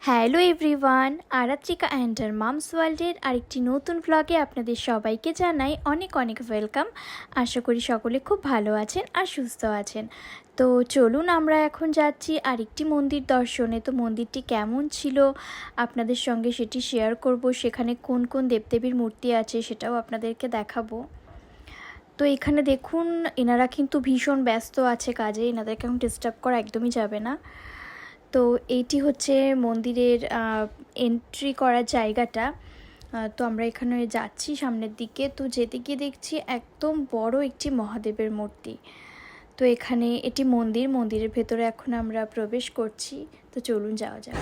Hello everyone, Aratrika and her mum's ওয়ার্ল্ডের আরেকটি নতুন ভ্লগে আপনাদের সবাইকে জানাই অনেক অনেক ওয়েলকাম। আশা করি সকলে খুব ভালো আছেন আর সুস্থ আছেন। তো চলুন আমরা এখন যাচ্ছি আরেকটি মন্দির দর্শনে। তো মন্দিরটি কেমন ছিল আপনাদের সঙ্গে সেটি শেয়ার করব। সেখানে কোন কোন দেবদেবীর মূর্তি আছে সেটাও আপনাদেরকে দেখাবো। তো এখানে দেখুন, এনারা কিন্তু ভীষণ ব্যস্ত আছে কাজে, এনাদেরকে এখন ডিস্টার্ব করা একদমই যাবে না। তো এইটি হচ্ছে মন্দিরের এন্ট্রি করার জায়গাটা। তো আমরা এখানে যাচ্ছি সামনের দিকে। তো যেতে গিয়ে দেখছি একদম বড় একটি মহাদেবের মূর্তি। তো এখানে এটি মন্দিরের ভেতরে এখন আমরা প্রবেশ করছি। তো চলুন যাওয়া যাক।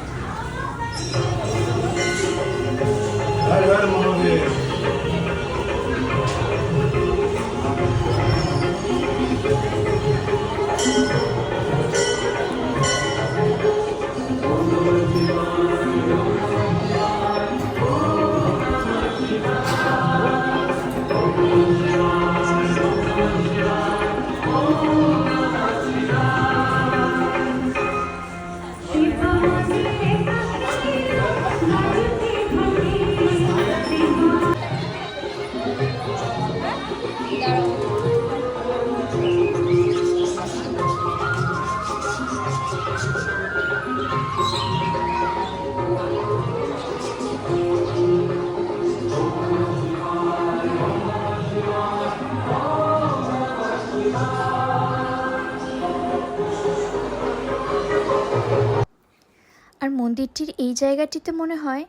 আর মন্দিরটির এই জায়গাটিতে মনে হয়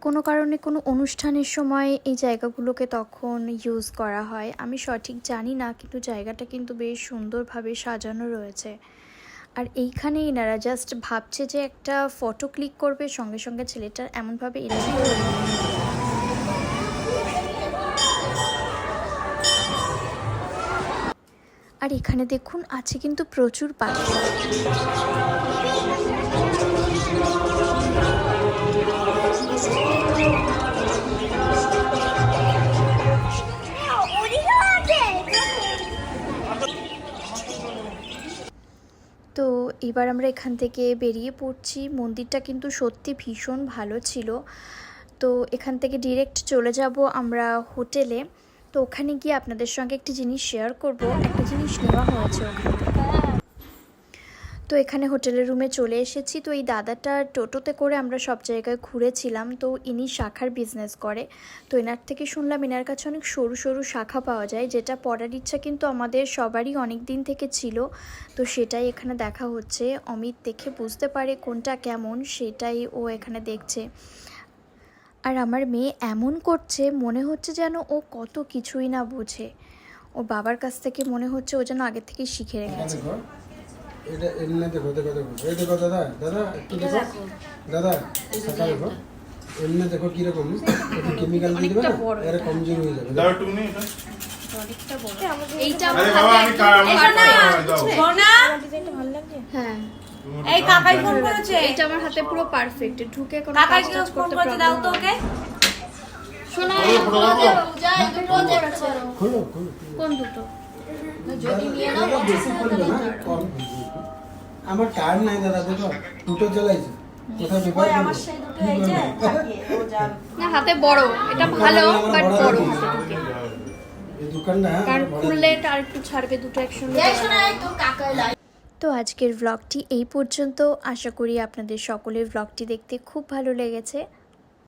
কোনো কারণে কোনো অনুষ্ঠানের সময় এই জায়গাগুলোকে তখন ইউজ করা হয়। আমি সঠিক জানি না, কিন্তু জায়গাটা কিন্তু বেশ সুন্দরভাবে সাজানো রয়েছে। আর এইখানে এনারা জাস্ট ভাবছে যে একটা ফটো ক্লিক করবে, সঙ্গে সঙ্গে ছেলেটার এমনভাবে আর এখানে দেখুন আছে কিন্তু প্রচুর পাখি। তো এবার আমরা এখান থেকে বেরিয়ে পড়ছি। মন্দিরটা কিন্তু সত্যি ভীষণ ভালো ছিল। তো এখান থেকে ডিরেক্ট চলে যাব আমরা হোটেলে। তো ওখানে গিয়ে আপনাদের সঙ্গে একটি জিনিস শেয়ার করব। একটা জিনিস নেওয়া হয়েছে ওখান থেকে। তো এখানে হোটেলের রুমে চলে এসেছি। তো এই দাদাটা টোটোতে করে আমরা সব জায়গায় ঘুরেছিলাম। তো ইনি শাখার বিজনেস করে। তো এনার থেকে শুনলাম এনার কাছে অনেক সরু সরু শাখা পাওয়া যায়, যেটা পড়ার ইচ্ছা কিন্তু আমাদের সবারই অনেক দিন থেকে ছিল। তো সেটাই এখানে দেখা হচ্ছে। অমিত দেখে বুঝতে পারে কোনটা কেমন, সেটাই ও এখানে দেখছে। আর আমার মেয়ে এমন করছে মনে হচ্ছে যেন ও কত কিছুই না বোঝে। ও বাবার কাছ থেকে মনে হচ্ছে ও যেন আগে থেকেই শিখে রেখেছে। এটা এমনি দেখো দেখো দেখো এই দেখো দাদা দাদা একটু দেখো দাদা শাখা দেখো এমনি দেখো কিরকম একটু কেমিক্যাল দিয়ে দেবে না, এর কমজোর হয়ে যাবে। দাও একটু নি এটা অনেকটা বড়। এইটা আরে বাবা আমি ডিজাইনটা ভালো লাগছে। হ্যাঁ এই কাকাই ফোন করেছে। এইটা আমার হাতে পুরো পারফেক্ট, ঢুকে কোনো কাজ করতে প্রবলেম দাও তো ওকে। শোনো যাই দুটো আছে। খোলো খোলো কোন দুটো যদি নিয়ে নাও বেশি খুলবে না, কম আমার টাইম নাই দাদা। দেখো দুটো জ্বালাইছে কোথাও বিপদ নেই। আমার সেই দুটো এই যে থাকে ও জান না হাতে বড়, এটা ভালো বাট বড় হাতে ঢুকে এই দোকানটা কারণ খুললে এটা আরেকটু ছাড়বে দুটো একসঙ্গে। এই শোনা তো কাকাই লাই। তো আজকের ব্লগটি এই পর্যন্ত। আশা করি আপনাদের সকলের ব্লগটি দেখতে খুব ভালো লেগেছে।